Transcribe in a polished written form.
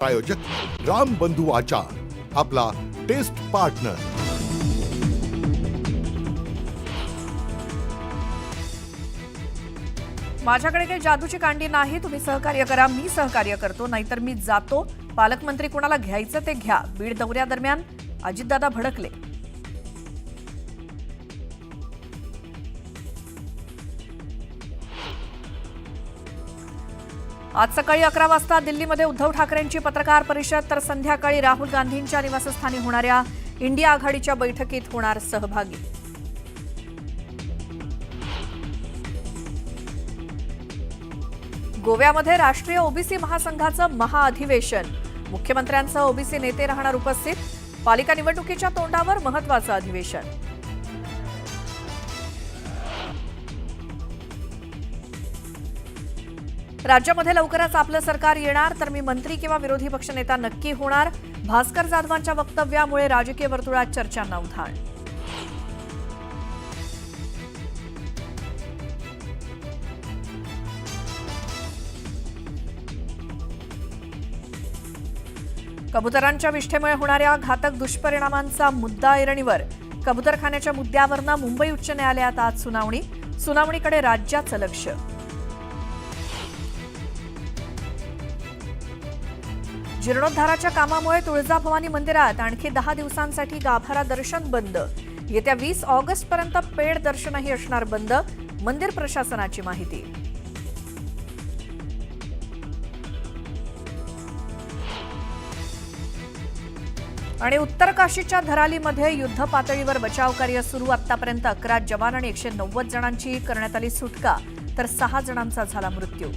प्रायोजक राम बंधू आचार, आपला टेस्ट पार्टनर। माझ्याकडे काही जादूची कांडी नाही, तुम्ही सहकार्य करा, मी सहकार्य करतो, नाहीतर मी जातो। पालकमंत्री कोणाला घ्यायचं ते घ्या। बीड दौऱ्यादरम्यान अजितदादा भडकले। आज सकाळी 11 वाजता दिल्लीमध्ये उद्धव ठाकरेंची पत्रकार परिषद, तर संध्याकाळी राहुल गांधींच्या निवासस्थानी होणाऱ्या इंडिया आघाडीच्या बैठकीत होणार सहभागी। गोव्यामध्ये राष्ट्रीय ओबीसी महासंघाचं महाअधिवेशन, मुख्यमंत्र्यांसह ओबीसी नेते राहणार उपस्थित। पालिका निवडणुकीच्या तोंडावर महत्त्वाचं अधिवेशन। राज्यामध्ये लवकरच आपलं सरकार येणार, तर मी मंत्री किंवा विरोधी पक्षनेता नक्की होणार। भास्कर जाधवांच्या वक्तव्यामुळे राजकीय वर्तुळात चर्चांना उधाण। कबुतरांच्या विष्ठेमुळे होणाऱ्या घातक दुष्परिणामांचा मुद्दा ऐरणीवर। कबुतरखान्याच्या मुद्द्यावरनं मुंबई उच्च न्यायालयात आज सुनावणी। सुनावणीकडे राज्याचं लक्ष। जीर्णोद्धाराच्या कामामुळे तुळजाभवानी मंदिरात आणखी 10 दिवसांसाठी गाभारा दर्शन बंद। येत्या 20 ऑगस्टपर्यंत पेड दर्शनही असणार बंद, मंदिर प्रशासनाची माहिती। आणि उत्तर काशीच्या धरालीमध्ये युद्ध पातळीवर बचाव कार्य सुरू। आतापर्यंत 11 जवान आणि 190 जणांची करण्यात आली सुटका, तर 6 जणांचा झाला मृत्यू।